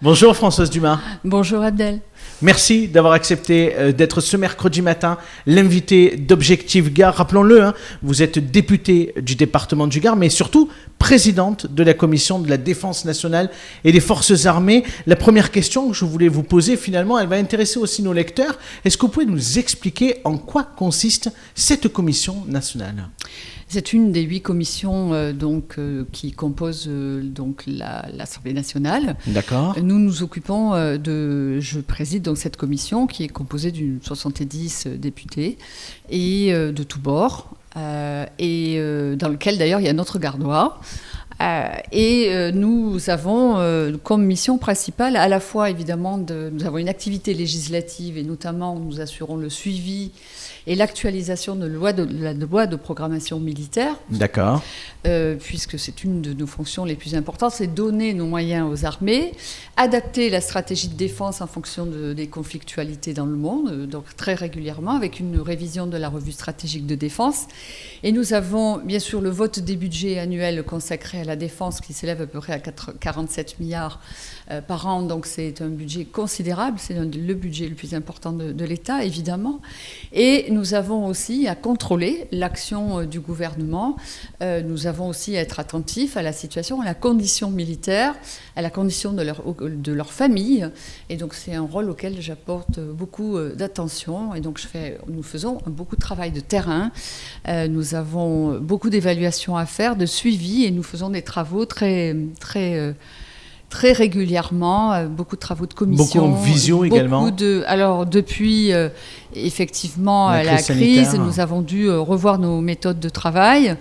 Bonjour Françoise Dumas. Bonjour Abdel. Merci d'avoir accepté d'être ce mercredi matin l'invité d'Objectif Gard. Rappelons-le, vous êtes députée du département du Gard, mais surtout présidente de la commission de la défense nationale et des forces armées. La première question que je voulais vous poser, finalement, elle va intéresser aussi nos lecteurs. Est-ce que vous pouvez nous expliquer en quoi consiste cette commission nationale ? C'est une des 8 commissions qui composent l'Assemblée nationale. D'accord. Nous nous occupons je préside donc cette commission qui est composée d'une 70 députés et de tous bords, dans lequel d'ailleurs il y a notre gardois. Nous avons comme mission principale à la fois évidemment nous avons une activité législative et notamment nous assurons le suivi et l'actualisation de la loi de programmation militaire. D'accord. Puisque c'est une de nos fonctions les plus importantes, c'est donner nos moyens aux armées, adapter la stratégie de défense en fonction des conflictualités dans le monde, donc très régulièrement avec une révision de la revue stratégique de défense. Et nous avons bien sûr le vote des budgets annuels consacrés à la défense qui s'élève à peu près à 47 milliards par an, donc c'est un budget considérable, c'est le budget le plus important de l'État évidemment. Et nous avons aussi à contrôler l'action du gouvernement, nous avons aussi à être attentifs à la situation, à la condition militaire, à la condition de leur famille. Et donc c'est un rôle auquel j'apporte beaucoup d'attention. Et donc nous faisons beaucoup de travail de terrain. Nous avons beaucoup d'évaluations à faire, de suivi, et nous faisons des travaux très régulièrement, beaucoup de travaux de commission. Beaucoup en visio également. Alors depuis effectivement la crise, nous avons dû revoir nos méthodes de travail,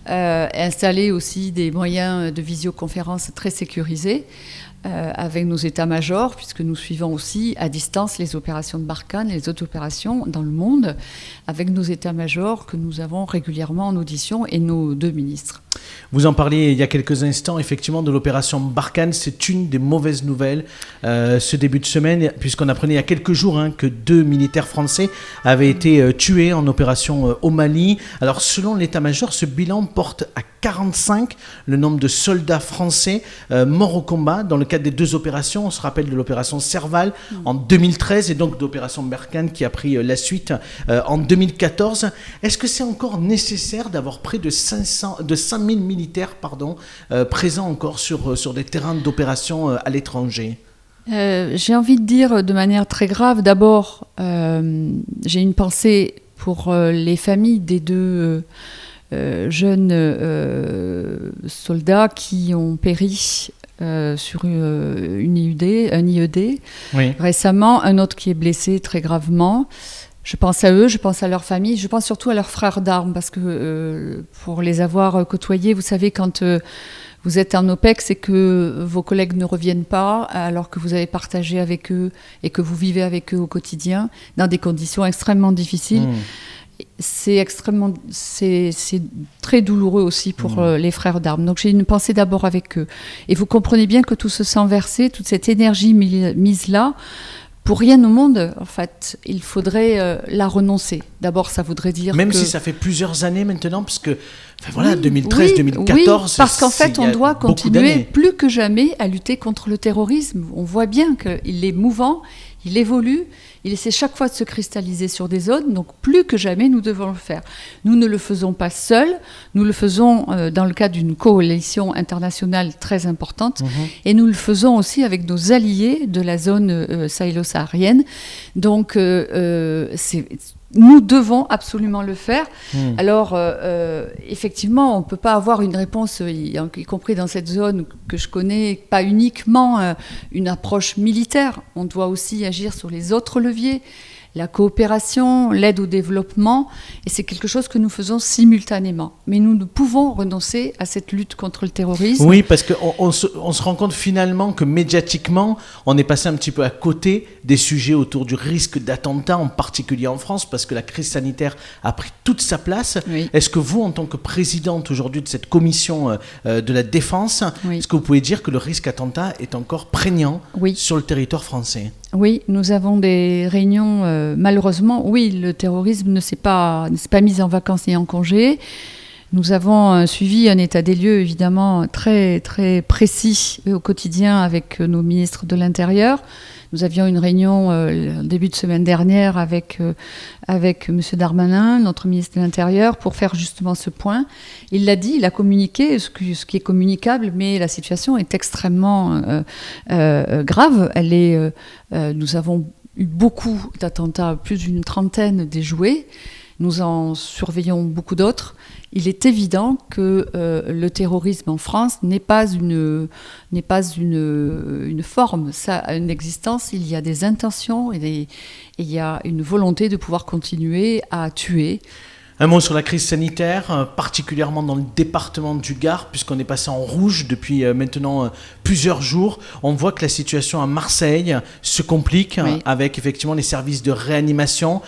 installer aussi des moyens de visioconférence très sécurisés avec nos états-majors, puisque nous suivons aussi à distance les opérations de Barkhane et les autres opérations dans le monde, avec nos états-majors que nous avons régulièrement en audition et nos 2 ministres. Vous en parliez il y a quelques instants, effectivement, de l'opération Barkhane. C'est une des mauvaises nouvelles ce début de semaine, puisqu'on apprenait il y a quelques jours que 2 militaires français avaient été tués en opération au Mali. Alors, selon l'état-major, ce bilan porte à 45 le nombre de soldats français morts au combat dans le cadre des 2 opérations. On se rappelle de l'opération Serval en 2013 et donc de l'opération Barkhane qui a pris la suite en 2014. Est-ce que c'est encore nécessaire d'avoir près de 5000 militaires présents encore sur des terrains d'opération à l'étranger ? J'ai envie de dire de manière très grave, d'abord, j'ai une pensée pour les familles des 2 jeunes soldats qui ont péri sur un IED oui. Récemment, un autre qui est blessé très gravement. Je pense à eux, je pense à leur famille, je pense surtout à leurs frères d'armes, parce que pour les avoir côtoyés, vous savez, quand vous êtes en OPEX et que vos collègues ne reviennent pas, alors que vous avez partagé avec eux et que vous vivez avec eux au quotidien, dans des conditions extrêmement difficiles, c'est très douloureux aussi pour les frères d'armes. Donc j'ai une pensée d'abord avec eux. Et vous comprenez bien que tout ce sang versé, toute cette énergie mise là, pour rien au monde, en fait, il faudrait la renoncer. D'abord, ça voudrait dire Même si ça fait plusieurs années maintenant, parce que, 2013, 2014... Oui, parce qu'en fait, on doit continuer plus que jamais à lutter contre le terrorisme. On voit bien qu'il est mouvant, il évolue, il essaie chaque fois de se cristalliser sur des zones, donc plus que jamais, nous devons le faire. Nous ne le faisons pas seuls, nous le faisons dans le cadre d'une coalition internationale très importante, et nous le faisons aussi avec nos alliés de la zone sahélo-saharienne. Donc, nous devons absolument le faire. Alors, effectivement, on ne peut pas avoir une réponse, y compris dans cette zone que je connais, pas uniquement une approche militaire. On doit aussi agir sur les autres leviers, la coopération, l'aide au développement, et c'est quelque chose que nous faisons simultanément. Mais nous ne pouvons renoncer à cette lutte contre le terrorisme. Oui, parce qu'on se rend compte finalement que médiatiquement, on est passé un petit peu à côté des sujets autour du risque d'attentat, en particulier en France, parce que la crise sanitaire a pris toute sa place. Oui. Est-ce que vous, en tant que présidente aujourd'hui de cette commission de la défense, est-ce que vous pouvez dire que le risque attentat est encore prégnant sur le territoire français ? Oui, nous avons des réunions, malheureusement, oui, le terrorisme ne s'est pas mis en vacances ni en congé. Nous avons suivi un état des lieux évidemment très, très précis au quotidien avec nos ministres de l'Intérieur. Nous avions une réunion début de semaine dernière avec M. Darmanin, notre ministre de l'Intérieur, pour faire justement ce point. Il l'a dit, il a communiqué ce qui est communicable, mais la situation est extrêmement grave. Nous avons eu beaucoup d'attentats, plus d'une trentaine déjoués. Nous en surveillons beaucoup d'autres. Il est évident que le terrorisme en France n'est pas une forme, ça a une existence. Il y a des intentions et il y a une volonté de pouvoir continuer à tuer. Un mot sur la crise sanitaire, particulièrement dans le département du Gard, puisqu'on est passé en rouge depuis maintenant plusieurs jours. On voit que la situation à Marseille se complique, oui, avec effectivement les services de réanimation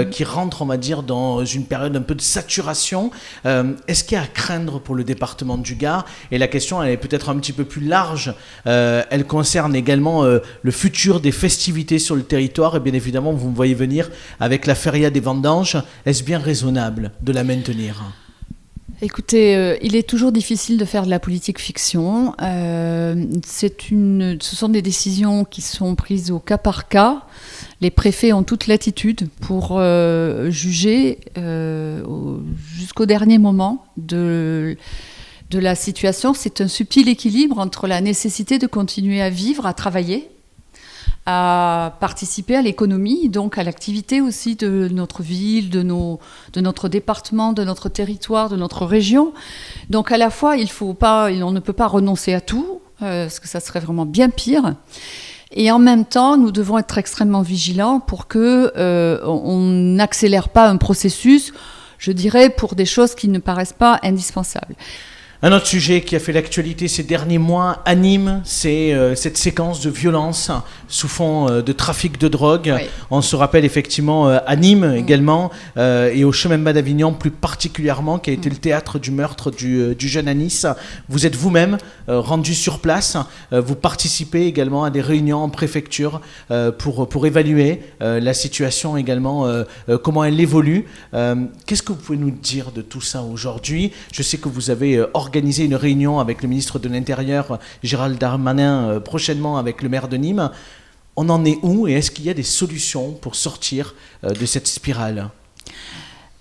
qui rentrent, on va dire, dans une période un peu de saturation. Est-ce qu'il y a à craindre pour le département du Gard? Et la question, elle est peut-être un petit peu plus large. Elle concerne également le futur des festivités sur le territoire. Et bien évidemment, vous me voyez venir avec la feria des vendanges. Est-ce bien raisonnable de la maintenir? Écoutez, il est toujours difficile de faire de la politique fiction. Ce sont des décisions qui sont prises au cas par cas. Les préfets ont toute latitude pour juger jusqu'au dernier moment de la situation. C'est un subtil équilibre entre la nécessité de continuer à vivre, à travailler, à participer à l'économie, donc à l'activité aussi de notre ville, de notre département, de notre territoire, de notre région. Donc à la fois, on ne peut pas renoncer à tout, parce que ça serait vraiment bien pire. Et en même temps, nous devons être extrêmement vigilants pour qu'on n'accélère pas un processus, je dirais, pour des choses qui ne paraissent pas indispensables. Un autre sujet qui a fait l'actualité ces derniers mois à Nîmes, c'est cette séquence de violence sous fond de trafic de drogue. Oui. On se rappelle effectivement à Nîmes également et au chemin bas d'Avignon plus particulièrement, qui a été le théâtre du meurtre du jeune Anis. Vous êtes vous-même rendu sur place. Vous participez également à des réunions en préfecture pour évaluer la situation également, comment elle évolue. Qu'est-ce que vous pouvez nous dire de tout ça aujourd'hui? Je sais que vous avez organisé une réunion avec le ministre de l'Intérieur, Gérald Darmanin, prochainement avec le maire de Nîmes. On en est où et est-ce qu'il y a des solutions pour sortir de cette spirale?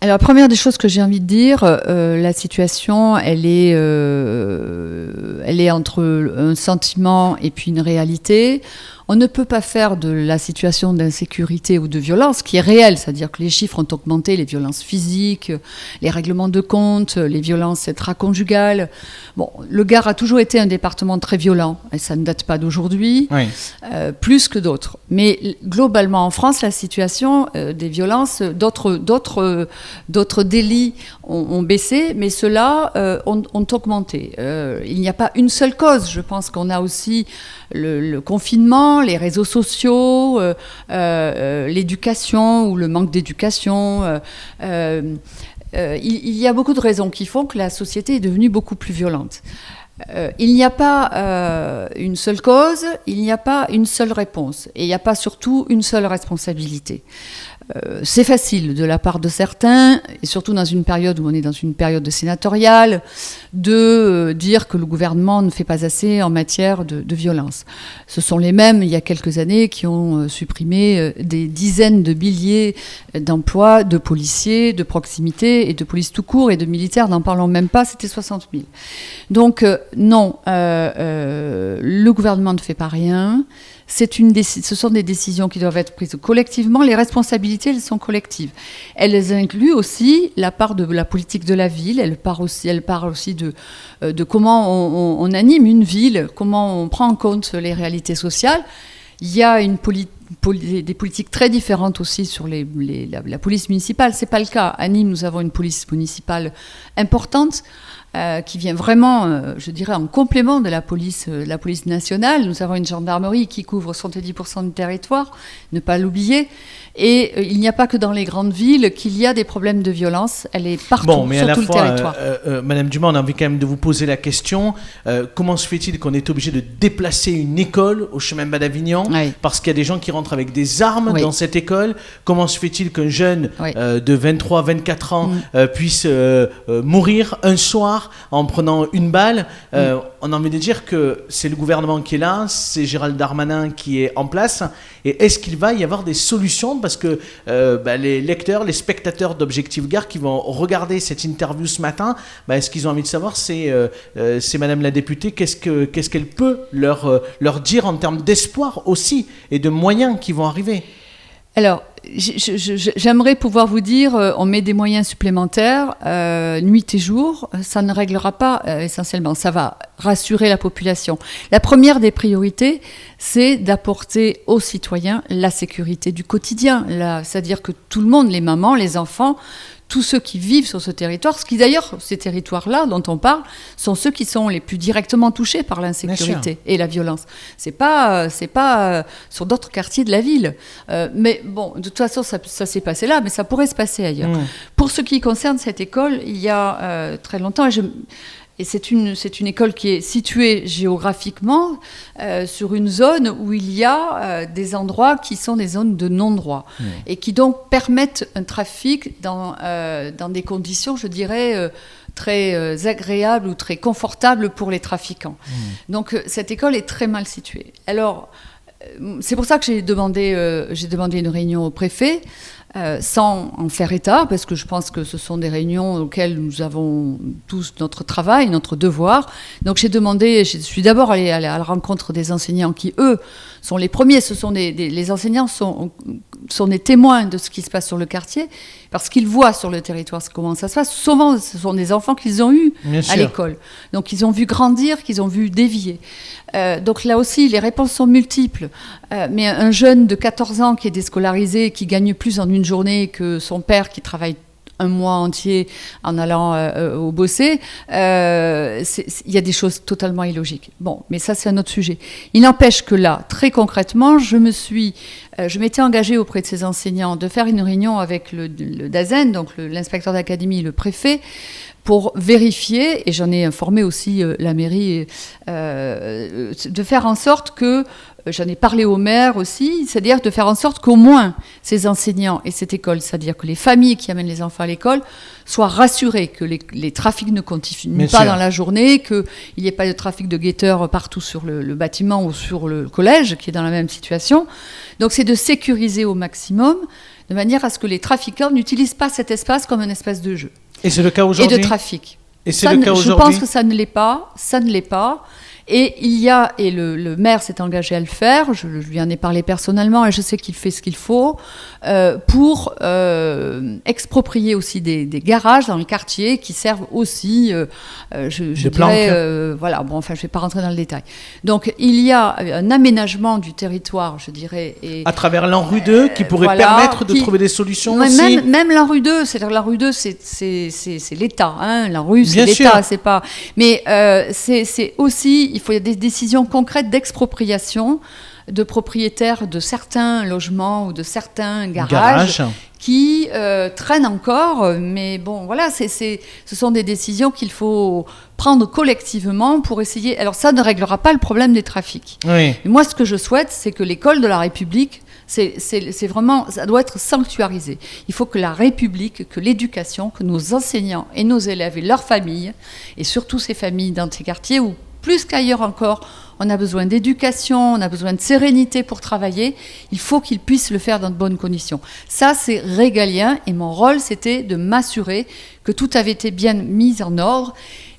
Alors, la première des choses que j'ai envie de dire, la situation, elle est entre un sentiment et puis une réalité. On ne peut pas faire de la situation d'insécurité ou de violence, qui est réelle, c'est-à-dire que les chiffres ont augmenté, les violences physiques, les règlements de compte, les violences intraconjugales. Bon, le Gard a toujours été un département très violent, et ça ne date pas d'aujourd'hui, oui, plus que d'autres. Mais globalement, en France, la situation des violences, d'autres délits ont baissé, mais ceux-là ont augmenté. Il n'y a pas une seule cause. Je pense qu'on a aussi le confinement, les réseaux sociaux, l'éducation ou le manque d'éducation. Il y a beaucoup de raisons qui font que la société est devenue beaucoup plus violente. Il n'y a pas une seule cause, il n'y a pas une seule réponse, et il n'y a pas surtout une seule responsabilité. C'est facile de la part de certains, et surtout dans une période où on est dans une période sénatoriale, de dire que le gouvernement ne fait pas assez en matière de violence. Ce sont les mêmes, il y a quelques années, qui ont supprimé des dizaines de milliers d'emplois de policiers, de proximité et de police tout court et de militaires, n'en parlons même pas, c'était 60 000. Donc non, le gouvernement ne fait pas rien. Ce sont des décisions qui doivent être prises collectivement. Les responsabilités, elles sont collectives. Elles incluent aussi la part de la politique de la ville. Elle parle aussi de comment on anime une ville, comment on prend en compte les réalités sociales. Il y a des politiques très différentes aussi sur la police municipale. C'est pas le cas. À Nîmes, nous avons une police municipale importante. Qui vient vraiment, je dirais, en complément de la police nationale. Nous avons une gendarmerie qui couvre 70% du territoire, ne pas l'oublier. Et il n'y a pas que dans les grandes villes qu'il y a des problèmes de violence. Elle est partout, sur tout le territoire. Madame Dumas, on a envie quand même de vous poser la question. Comment se fait-il qu'on est obligé de déplacer une école au chemin bas d'Avignon, oui, parce qu'il y a des gens qui rentrent avec des armes dans cette école. Comment se fait-il qu'un jeune de 23, 24 ans puisse mourir un soir en prenant une balle? On a envie de dire que c'est le gouvernement qui est là, c'est Gérald Darmanin qui est en place. Et est-ce qu'il va y avoir des solutions? Parce que les lecteurs, les spectateurs d'Objectif Gare qui vont regarder cette interview ce matin, ce qu'ils ont envie de savoir, c'est Madame la députée, qu'est-ce qu'elle peut leur dire en termes d'espoir aussi et de moyens qui vont arriver? Alors, j'aimerais pouvoir vous dire, on met des moyens supplémentaires, nuit et jour, ça ne réglera pas essentiellement, ça va rassurer la population. La première des priorités, c'est d'apporter aux citoyens la sécurité du quotidien, c'est-à-dire que tout le monde, les mamans, les enfants, tous ceux qui vivent sur ce territoire, ce qui d'ailleurs, ces territoires-là dont on parle, sont ceux qui sont les plus directement touchés par l'insécurité et la violence. C'est pas sur d'autres quartiers de la ville. Mais bon, de toute façon, ça s'est passé là, mais ça pourrait se passer ailleurs. Pour ce qui concerne cette école, il y a très longtemps, et c'est une école qui est située géographiquement sur une zone où il y a des endroits qui sont des zones de non-droit et qui donc permettent un trafic dans des conditions, je dirais, très agréables ou très confortables pour les trafiquants. Donc cette école est très mal située. Alors, c'est pour ça que j'ai demandé une réunion au préfet. Sans en faire état, parce que je pense que ce sont des réunions auxquelles nous avons tous notre travail, notre devoir. Donc je suis d'abord allée à la rencontre des enseignants qui, eux, sont les premiers. Les enseignants sont des témoins de ce qui se passe sur le quartier, parce qu'ils voient sur le territoire comment ça se passe. Souvent, ce sont des enfants qu'ils ont eus à l'école. Donc ils ont vu grandir, qu'ils ont vu dévier. Donc là aussi, les réponses sont multiples. Mais un jeune de 14 ans qui est déscolarisé, qui gagne plus en une journée que son père qui travaille un mois entier en allant au bosser, il y a des choses totalement illogiques. Bon, mais ça, c'est un autre sujet. Il n'empêche que là, très concrètement, je m'étais engagée auprès de ces enseignants de faire une réunion avec le DAZEN, donc l'inspecteur d'académie, le préfet, pour vérifier, et j'en ai informé aussi la mairie, de faire en sorte que, j'en ai parlé au maire aussi, c'est-à-dire de faire en sorte qu'au moins ces enseignants et cette école, c'est-à-dire que les familles qui amènent les enfants à l'école, soient rassurées que les trafics ne continuent pas dans la journée, qu'il n'y ait pas de trafic de guetteurs partout sur le bâtiment ou sur le collège, qui est dans la même situation. Donc c'est de sécuriser au maximum, de manière à ce que les trafiquants n'utilisent pas cet espace comme un espace de jeu. Et c'est le cas aujourd'hui? Et de trafic. Et c'est le cas aujourd'hui? Je pense que ça ne l'est pas. Et le maire s'est engagé à le faire, je lui en ai parlé personnellement et je sais qu'il fait ce qu'il faut pour exproprier aussi des garages dans le quartier qui servent aussi, je dirais, voilà, bon, enfin je ne vais pas rentrer dans le détail. Donc il y a un aménagement du territoire, je dirais. Et, à travers l'ANRU 2 qui pourrait permettre de trouver des solutions aussi. Même l'ANRU 2, c'est-à-dire l'ANRU 2, c'est l'État, hein, l'ANRU c'est l'État, c'est pas... Mais c'est aussi... Il y a des décisions concrètes d'expropriation de propriétaires de certains logements ou de certains garages qui traînent encore. Mais bon, voilà, ce sont des décisions qu'il faut prendre collectivement pour essayer... Alors ça ne réglera pas le problème des trafics. Oui. Mais moi, ce que je souhaite, c'est que l'école de la République, c'est vraiment, ça doit être sanctuarisé. Il faut que la République, que l'éducation, que nos enseignants et nos élèves et leurs familles, et surtout ces familles dans ces quartiers où plus qu'ailleurs encore, on a besoin d'éducation, on a besoin de sérénité pour travailler. Il faut qu'ils puissent le faire dans de bonnes conditions. Ça, c'est régalien et mon rôle, c'était de m'assurer que tout avait été bien mis en ordre.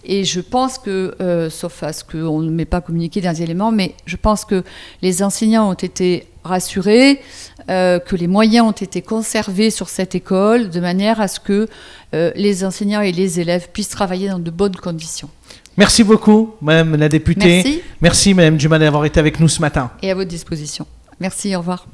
Et je pense que, sauf à ce qu'on ne m'ait pas communiqué des éléments, mais je pense que les enseignants ont été rassurés, que les moyens ont été conservés sur cette école, de manière à ce que les enseignants et les élèves puissent travailler dans de bonnes conditions. Merci beaucoup, Madame la députée. Merci. Merci, Madame Dumas, d'avoir été avec nous ce matin. Et à votre disposition. Merci, au revoir.